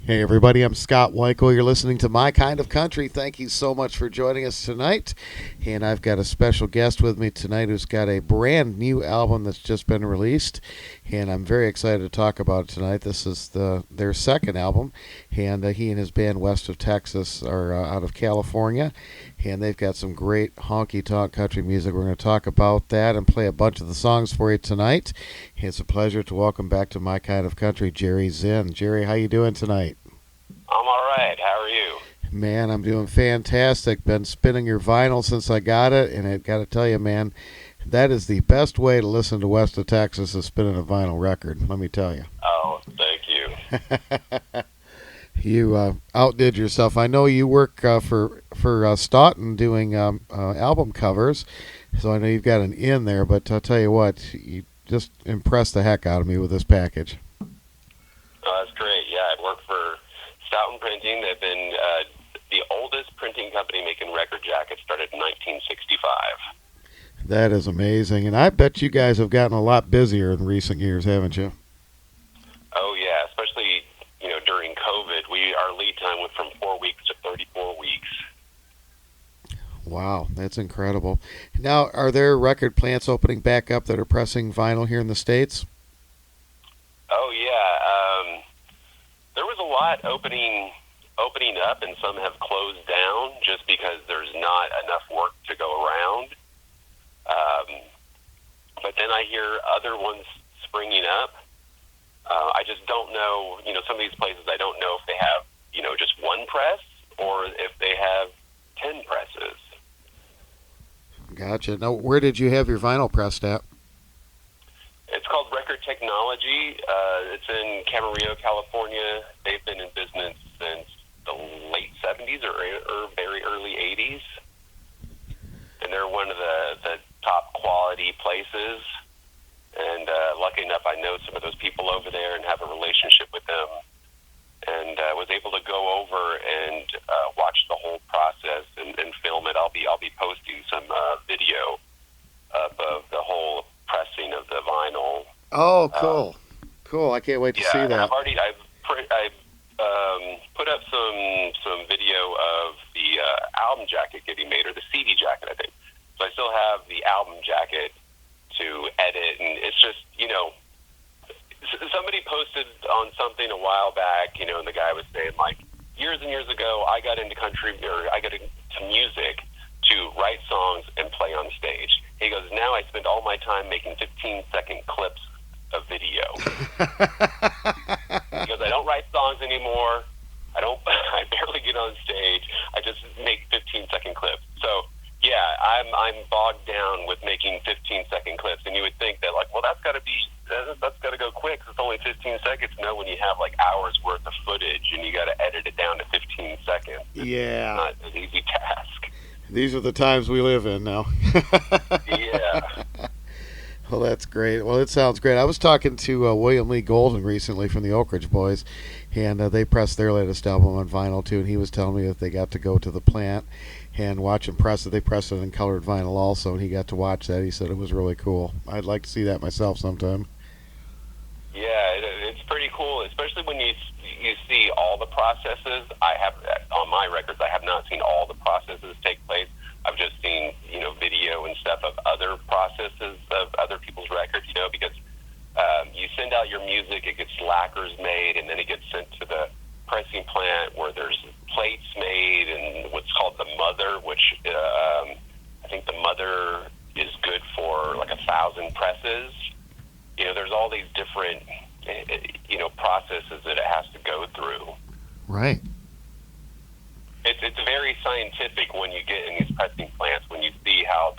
Hey everybody, I'm Scott Weichel. You're listening to My Kind of Country. Thank you so much for joining us tonight. And I've got a special guest with me tonight who's got a brand new album that's just been released. And I'm very excited to talk about it tonight. This is their second album. And he and his band West of Texas are out of California. And they've got some great honky-tonk country music. We're going to talk about that and play a bunch of the songs for you tonight. It's a pleasure to welcome back to My Kind of Country, Jerry Zinn. Jerry, how you doing tonight? I'm all right. How are you? Man, I'm doing fantastic. Been spinning your vinyl since I got it, and I got to tell you, man, that is the best way to listen to West of Texas is spinning a vinyl record. Let me tell you. Oh, thank you. You outdid yourself. I know you work for Stoughton doing album covers, so I know you've got an in there. But I'll tell you what, you just impressed the heck out of me with this package. Oh, that's great. Yeah, I work for Stoughton Printing. They've been the oldest printing company making record jackets. Started in 1965. That is amazing, and I bet you guys have gotten a lot busier in recent years, haven't you? Oh yeah, especially during COVID, our lead time went from 4 weeks to 34 weeks. Wow, that's incredible. Now, are there record plants opening back up that are pressing vinyl here in the States? Oh yeah, there was a lot opening up, and some have closed down just because there's not enough work to go around. But then I hear other ones springing up. I just don't know, some of these places I don't know if they have, just one press or if they have 10 presses. Gotcha. Now, where did you have your vinyl pressed at? It's called Record Technology. It's in Camarillo, California. They've been in business since the late 70s or very early 80s. And they're one of the top quality places. And lucky enough, I know some of those people over there and have a relationship with them. And was able to go over and watch the whole process and film it. I'll be posting some video of the whole pressing of the vinyl. Oh, cool, cool! I can't wait to see that. I've put up some video of the album jacket getting made, or the CD jacket, I think. So I still have the album jacket to edit, and it's just somebody posted on something a while back, and the guy was saying, like, years and years ago, I got into country, or I got into music to write songs and play on stage. He goes, now I spend all my time making 15-second clips of video. He goes, I don't write songs anymore. I barely get on stage. I just make 15-second clips. So, yeah, I'm bogged down with making 15-second clips, and you would think that, like, well, that's got to go quick. It's only 15 seconds. No, when you have like hours worth of footage and you got to edit it down to 15 seconds. Yeah, not an easy task. These are the times we live in now. Yeah. Well, that's great. Well, it sounds great. I was talking to William Lee Golden recently from the Oak Ridge Boys, and they pressed their latest album on vinyl too. And he was telling me that they got to go to the plant and watch him press it. They pressed it in colored vinyl also, and he got to watch that. He said it was really cool. I'd like to see that myself sometime. Yeah, it's pretty cool, especially when you see all the processes. I have on my records. I have not seen all the processes take place. I've just seen video and stuff of other processes of other people's records. Because you send out your music, it gets lacquers made, and then it gets sent to the pressing plant where there's plates made and what's called the mother, which I think the mother is good for like 1,000 presses. There's all these different, processes that it has to go through. Right. It's very scientific when you get in these pressing plants, when you see how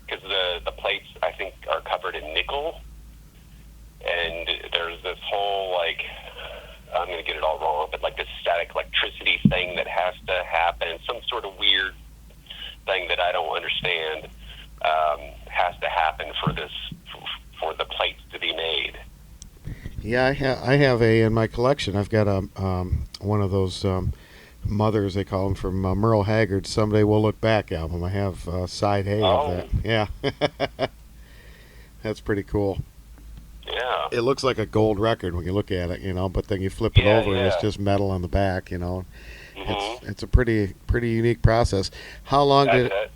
because the plates, I think, are covered in nickel, and there's this whole, like, I'm going to get it all wrong, but like this static electricity thing that has to happen, some sort of weird thing that I don't understand, has to happen for the plates to be made. Yeah, I have in my collection. I've got one of those mothers, they call them, from Merle Haggard's "Someday We'll Look Back" album. I have side A of that. Yeah, that's pretty cool. Yeah. It looks like a gold record when you look at it, but then you flip it over and it's Yeah. just metal on the back. Mhm. It's a pretty unique process. How long That, did that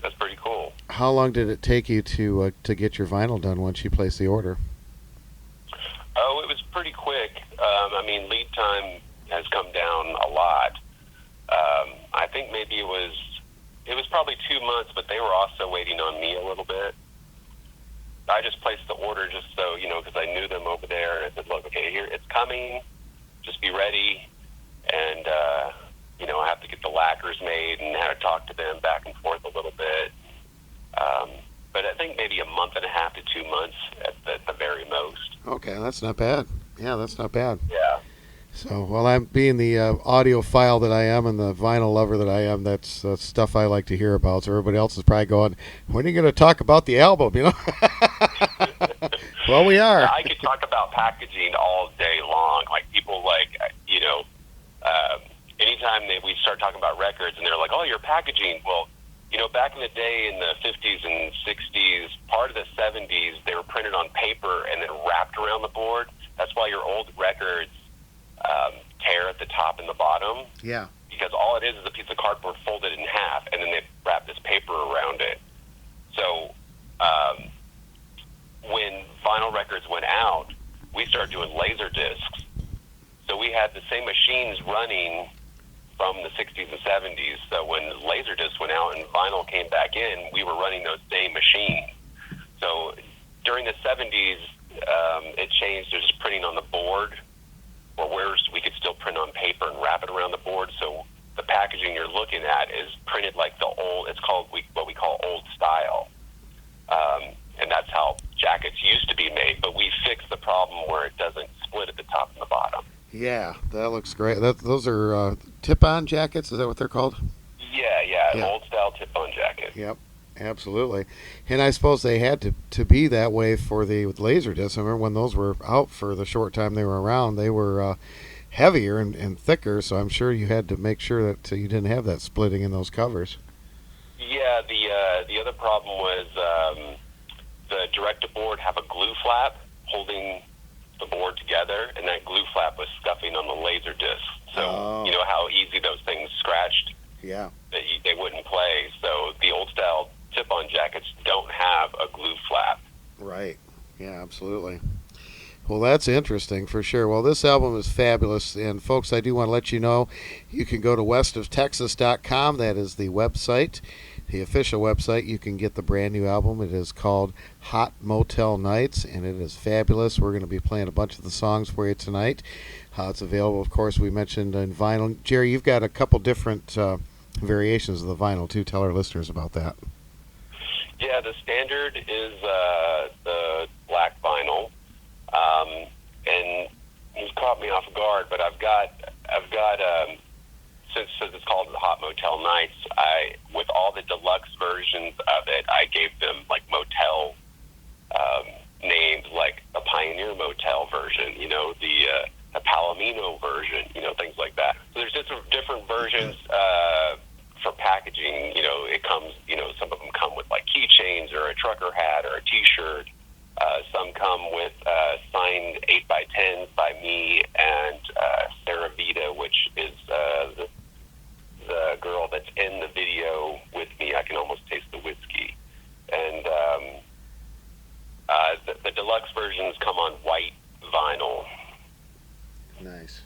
that's pretty cool. how long did it take you to get your vinyl done once you placed the order? Oh, it was pretty quick. I mean, lead time has come down a lot. I think maybe it was probably 2 months, but they were also waiting on me a little bit. I just placed the order just so, because I knew them over there, and I said, look, okay, here, it's coming, just be ready, and, I have to get the lacquers made and had to talk to them back and forth a little bit. But I think maybe a month and a half to 2 months at the very most. Okay, that's not bad. Yeah, that's not bad. Yeah. So, well, I'm being the audiophile that I am and the vinyl lover that I am. That's stuff I like to hear about. So everybody else is probably going, "When are you going to talk about the album?" Well, we are. I could talk about packaging all day long. Like people anytime we start talking about records and they're like, oh, your packaging. Well, back in the day in the 50s and 60s, part of the 70s, they were printed on paper and then wrapped around the board. That's why your old records tear at the top and the bottom. Yeah. Because all it is a piece of cardboard folded in half, and then they wrap this paper around it. So when vinyl records went out, we started doing laser discs. So we had the same machines running from the 60s and 70s. So when laser discs went out and vinyl came back in, we were running those same machines. So during the 70s, it changed to just printing on the board, or where we could still print on paper and wrap it around the board. So the packaging you're looking at is printed like the old, it's called what we call old style. And that's how jackets used to be made, but we fixed the problem where it doesn't split at the top and the bottom. Yeah, that looks great. Those are tip-on jackets. Is that what they're called? Yeah. Old style tip-on jacket. Yep, absolutely. And I suppose they had to be that way for the laser discs. I remember when those were out for the short time they were around, they were heavier and thicker, so I'm sure you had to make sure that you didn't have that splitting in those covers. Yeah, the other problem was the direct-to-board have a glue flap holding the board together, and that glue flap was scuffing on the laser disc. So you know how easy those things scratched? Yeah. That they wouldn't play. So the old-style tip-on jackets don't have a glue flap. Right. Yeah, absolutely. Well, that's interesting for sure. Well, this album is fabulous. And, folks, I do want to let you know you can go to westoftexas.com. That is the website, the official website. You can get the brand new album. It is called Hot Motel Nights, and it is fabulous. We're going to be playing a bunch of the songs for you tonight. It's available, of course, we mentioned in vinyl. Jerry, you've got a couple different variations of the vinyl, too. Tell our listeners about that. Yeah, the standard is the black vinyl. And he caught me off guard, but I've got since it's called Hot Motel Nights, with all the deluxe versions of it, I gave them like motel names, like a Pioneer Motel version, the Palomino version, things like that. So there's just different versions for packaging. It comes, some of them come with like keychains or a trucker hat or a T-shirt. Some come with signed 8x10s by me and Sarah Vita, which is the girl that's in the video with me. I can almost taste the whiskey. And the deluxe versions come on white vinyl. Nice.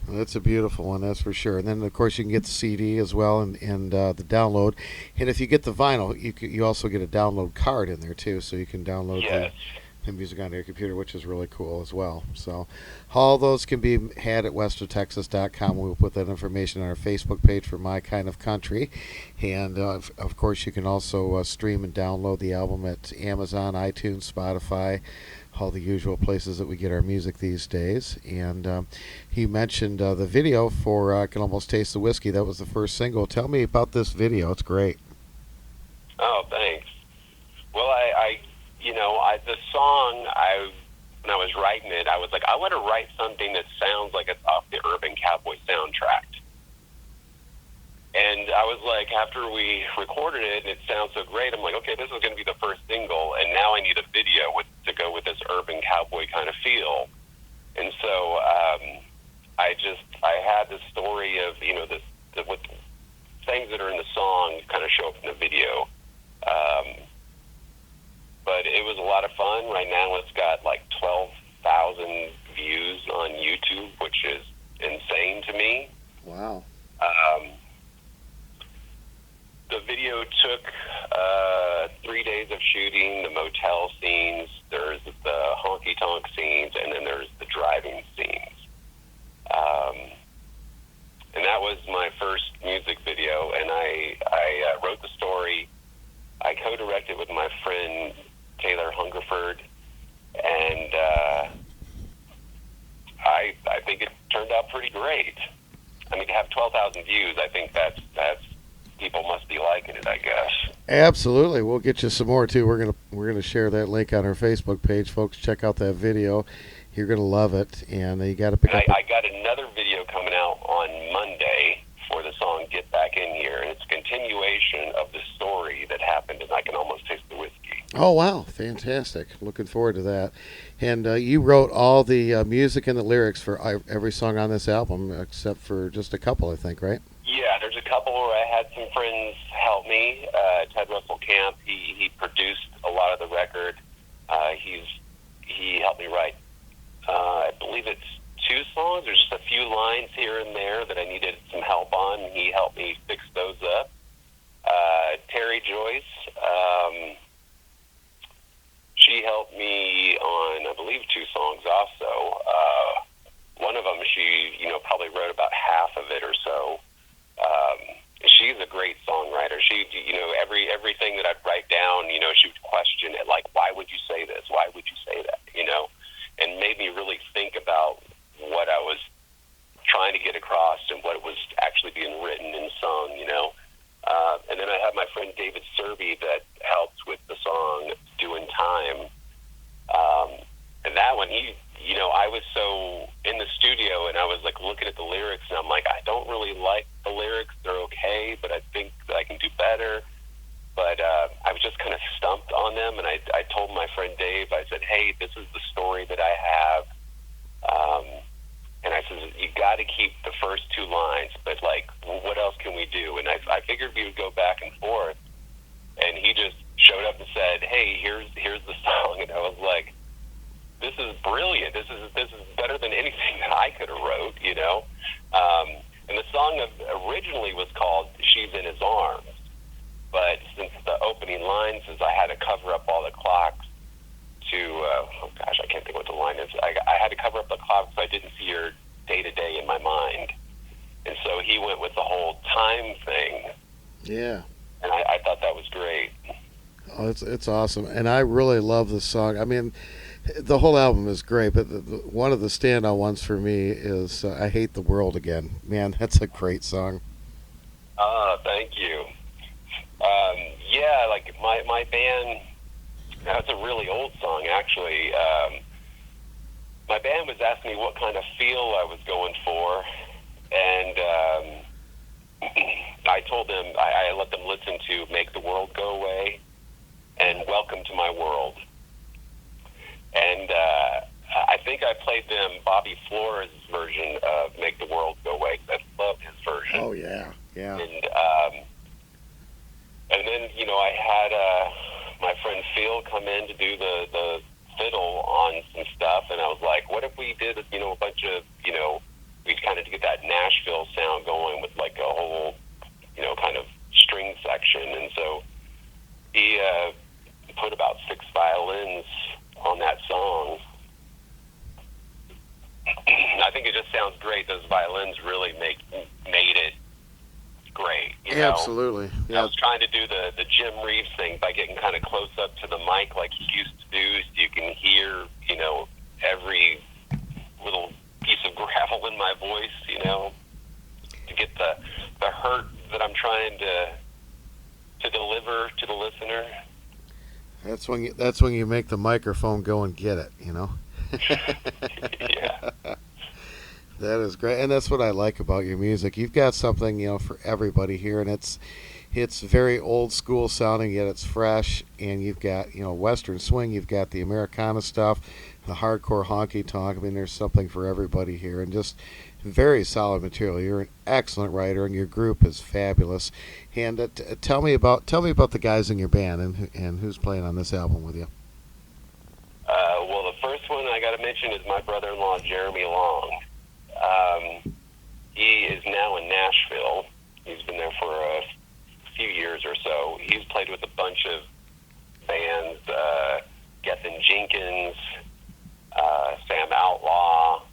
Well, that's a beautiful one, that's for sure. And then, of course, you can get the CD as well and the download. And if you get the vinyl, you also get a download card in there, too, so you can download the music onto your computer, which is really cool as well. So all those can be had at westoftexas.com. We'll put that information on our Facebook page for My Kind of Country. And, of course, you can also stream and download the album at Amazon, iTunes, Spotify, all the usual places that we get our music these days. And he mentioned the video for I Can Almost Taste the Whiskey. That was the first single. Tell me about this video. It's great. Oh, thanks. Well, the song, when I was writing it, I was like, I want to write something that sounds like it's off the Urban Cowboy soundtrack. And I was like, after we recorded it and it sounds so great, I'm like, okay, this is going to be the first single, and now I need a video to go with this urban cowboy kind of feel. And so I had this story of, what things that are in the song kind of show up in the video. But it was a lot of fun. Right now it's got like 12,000 views on YouTube, which is insane to me. Wow. The video took 3 days of shooting, the motel scenes, there's the honky-tonk scenes, and then there's the driving scenes. And that was my first music video, and I wrote the story. I co-directed with my friend Taylor Hungerford, and I think it turned out pretty great. I mean, to have 12,000 views, I think that's people must be liking it, I guess. Absolutely. We'll get you some more too. We're gonna share that link on our Facebook page, folks. Check out that video. You're gonna love it, and you got to pick up. I got another video coming out on Monday for the song "Get Back in Here," and it's a continuation of the story that happened, and I can almost taste the whiskey. Oh wow, fantastic! Looking forward to that. And you wrote all the music and the lyrics for every song on this album, except for just a couple, I think, right? Yeah, there's a couple where I had some friends help me. Ted Russell Camp, he produced a lot of the record. He helped me write, I believe it's 2 songs. There's just a few lines here and there that I needed some help on, and he helped me fix those up. Terry Joyce, she helped me on, I believe, 2 songs also. One of them, she, probably wrote about half of it or so. She's a great songwriter. She, everything that I'd write down, she would question it, like, why would you say this? Why would you say that? And made me really think about what I was trying to get across and what was actually being written and sung, And then I have my friend David Serby that helped with the song "Doing Time." And that one, I was so in the studio and I was like looking at the lyrics and I'm like, I don't really like the lyrics. They're okay, but I think that I can do better. But I was just kind of stumped on them, and I told my friend Dave, I said, hey, this is the story that I have. And I said, you got to keep the first 2 lines, but like, what else can we do? And I figured we would go back and forth. And he just showed up and said, hey, here's the song. And I was like, this is brilliant. This is better than anything that I could have wrote, And the song originally was called "She's in His Arms," but since the opening lines is I had to cover up all the clocks to, I can't think what the line is. I had to cover up the clocks so I didn't see her day to day in my mind. And so he went with the whole time thing. Yeah. And I thought that was great. Oh, it's awesome. And I really love the song. I mean, the whole album is great, but one of the standout ones for me is "I Hate the World Again." Man, that's a great song. Thank you. Yeah, like my band, that's a really old song, actually. My band was asking me what kind of feel I was going for, and I told them, I let them listen to "Make the World Go Away" and "Welcome to My World." And I think I played them Bobby Flores' version of "Make the World Go Away." I love his version. Oh, yeah. And then, I had my friend Phil come in to do the fiddle on some stuff, and I was like, what if we did, a bunch of, we'd kind of get that Nashville sound going with like a whole, kind of string section. And so he put about 6 violins on that song. I think it just sounds great. Those violins really made it great. Absolutely. Yeah. I was trying to do the Jim Reeves thing by getting kind of close up to the mic like he used to do, so you can hear, every little piece of gravel in my voice, to get the hurt that I'm trying to deliver to the listener. That's when you make the microphone go and get it, Yeah. That is great, and that's what I like about your music. You've got something, for everybody here, and it's very old school sounding, yet it's fresh. And you've got, Western swing. You've got the Americana stuff, the hardcore honky tonk. I mean, there's something for everybody here, and just very solid material. You're an excellent writer, and your group is fabulous. And tell me about the guys in your band and who's playing on this album with you. Well, the first one I got to mention is my brother-in-law, Jeremy Long. He is now in Nashville. He's been there for a few years or so. He's played with a bunch of bands, Gethin Jenkins, Sam Outlaw,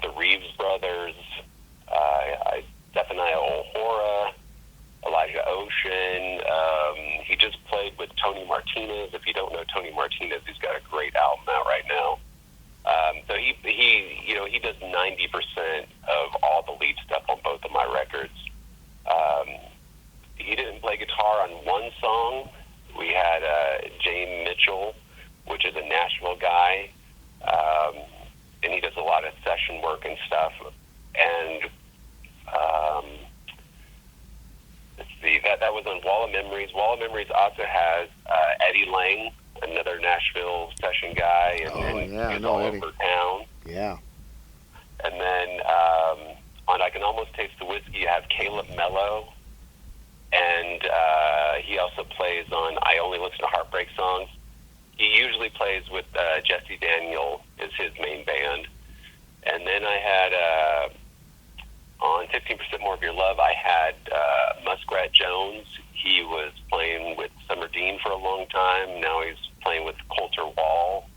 the Reeves Brothers, Zephaniah O'Hora, Elijah Ocean. He just played with Tony Martinez. If you don't know Tony Martinez, he's got a great album out right now. So he does 90% of all the lead stuff on both of my records. He didn't play guitar on one song. We had James Mitchell, which is a Nashville guy, and he does a lot of session work and stuff. And let's see, that was on Wall of Memories. Wall of Memories also has Eddie Lang, another Nashville session guy, and yeah, I he's know all Eddie. over town. Yeah. And then on I Can Almost Taste the Whiskey, you have Caleb Mello, and he also plays on I Only Listen to Heartbreak Songs. He usually plays with Jesse Daniel is his main band. And then I had on 15% More of Your Love, I had Muskrat Jones. He was playing with Summer Dean for a long time. Now he's playing with Coulter Wall.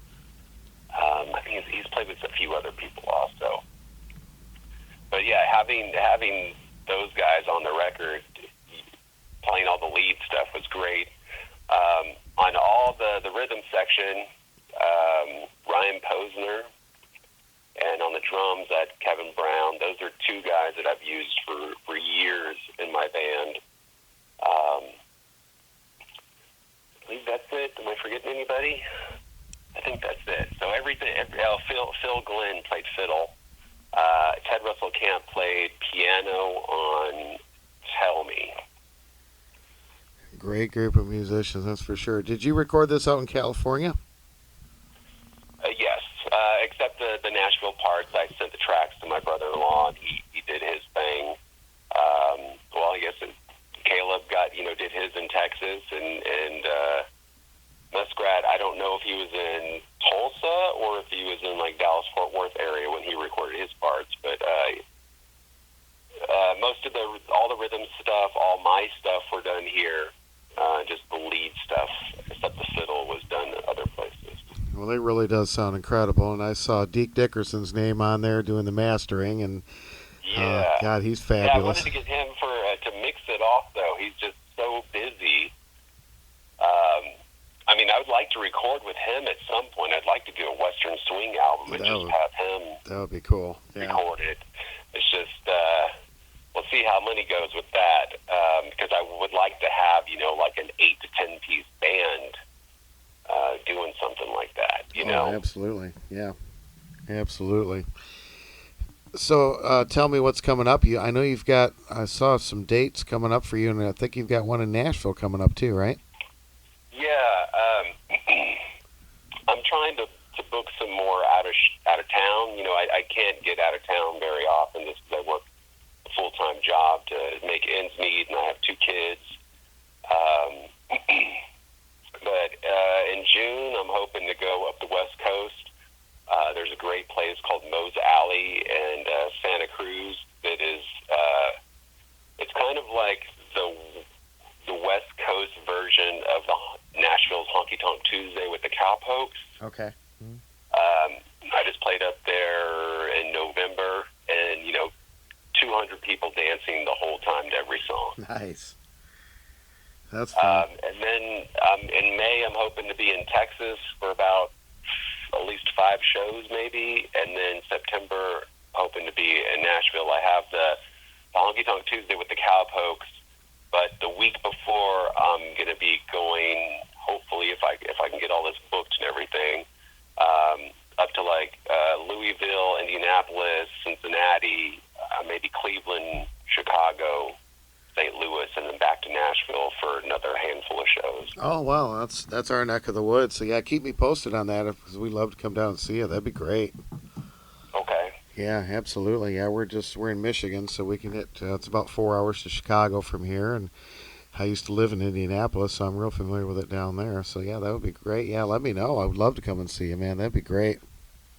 I think he's played with a few other people also. But yeah, having those guys on the record, playing all the lead stuff was great. On all the rhythm section, Ryan Posner, and on the drums, that Kevin Brown. Those are two guys that I've used for years in my band. I believe that's it. Am I forgetting anybody? I think that's it. So Phil Glenn played fiddle. Ted Russell Camp played piano on Tell Me. Great group of musicians, that's for sure. Did you record this out in California? Yes, except the Nashville parts. I sent the tracks to my brother-in-law, and he did his thing. Well, I guess Caleb did his in Texas, and Muskrat, I don't know if he was in Tulsa or if he was in like Dallas-Fort Worth area when he recorded his parts, but most of all the rhythm stuff, all my stuff were done here. Just the lead stuff, except the fiddle, was done at other places. Well, it really does sound incredible, and I saw Deke Dickerson's name on there doing the mastering, and yeah, God, he's yeah. I fabulous. wanted to get him to mix it off, though. He's just so busy. I mean, I would like to record with him at some point. I'd like to do a Western swing album and have him. That would be cool. Yeah. Record it. It's just we'll see how money goes with that, because I would like to have like an 8 to 10 piece band doing something like that. Absolutely. Yeah, absolutely. So tell me what's coming up. I know I saw some dates coming up for you, and I think you've got one in Nashville coming up too, right? Yeah, I'm trying to book some more out of town. I can't get out of town very often just because I work a full-time job to make ends meet, and I have 2 kids. But in June, I'm hoping to go up the West Coast. There's a great place called Moe's Alley in Santa Cruz that is, it's kind of like the West Coast version of the Nashville's Honky Tonk Tuesday with the Cowpokes. Okay. Mm-hmm. I just played up there in November, and 200 people dancing the whole time to every song. Nice. That's fun. And then in May, I'm hoping to be in Texas for about at least 5 shows, maybe, and then September, hoping to be in Nashville. I have the Honky Tonk Tuesday with the Cowpokes, but the week before, I'm going to be going. Hopefully, if I can get all this booked and everything, up to like Louisville, Indianapolis, Cincinnati, maybe Cleveland, Chicago, St. Louis, and then back to Nashville for another handful of shows. Oh well, that's our neck of the woods. So yeah, keep me posted on that because we'd love to come down and see you. That'd be great. Okay. Yeah, absolutely. Yeah, we're in Michigan, so we can hit. It's about 4 hours to Chicago from here, and I used to live in Indianapolis, so I'm real familiar with it down there. So yeah, that would be great. Yeah, let me know. I would love to come and see you, man. That'd be great.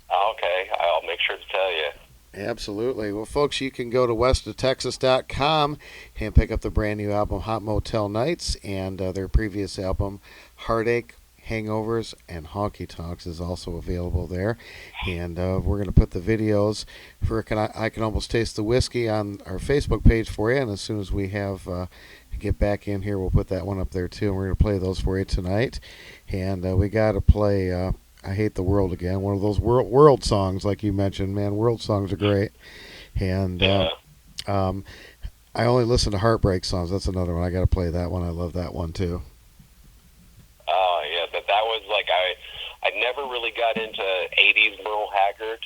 Okay, I'll make sure to tell you. Absolutely. Well, folks, you can go to westoftexas.com and pick up the brand new album Hot Motel Nights, and their previous album Heartache, Hangovers, and Honky Tonks is also available there. And we're going to put the videos for I Can Almost Taste the Whiskey on our Facebook page for you, and as soon as we have get back in here, we'll put that one up there too, and we're going to play those for you tonight. And we got to play I Hate the World Again, one of those world songs like you mentioned. Man, world songs are great. And I only listen to heartbreak songs. That's another one. I got to play that one. I love that one too. Oh yeah, that was like I never really got into 80s Merle Haggard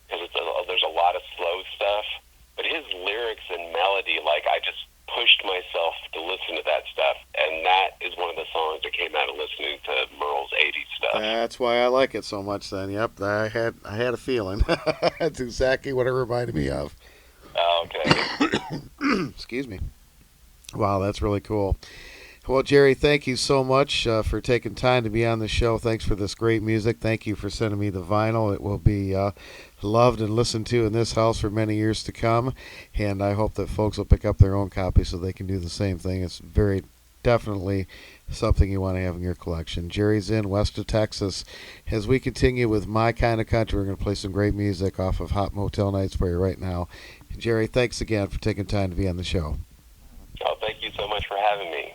because there's a lot of slow stuff, but his lyrics and melody, like I just pushed myself to listen to that stuff, and that is one of the songs that came out of listening to Merle's 80s stuff. That's why I like it so much then. Yep, I had a feeling. That's exactly what it reminded me of. Oh, okay. Excuse me. Wow, that's really cool. Well, Jerry, thank you so much for taking time to be on the show. Thanks for this great music. Thank you for sending me the vinyl. It will be loved and listened to in this house for many years to come. And I hope that folks will pick up their own copy so they can do the same thing. It's very definitely something you want to have in your collection. Jerry Zinn, west of Texas. As we continue with My Kind of Country, we're going to play some great music off of Hot Motel Nights for you right now. Jerry, thanks again for taking time to be on the show. Oh, thank you so much for having me.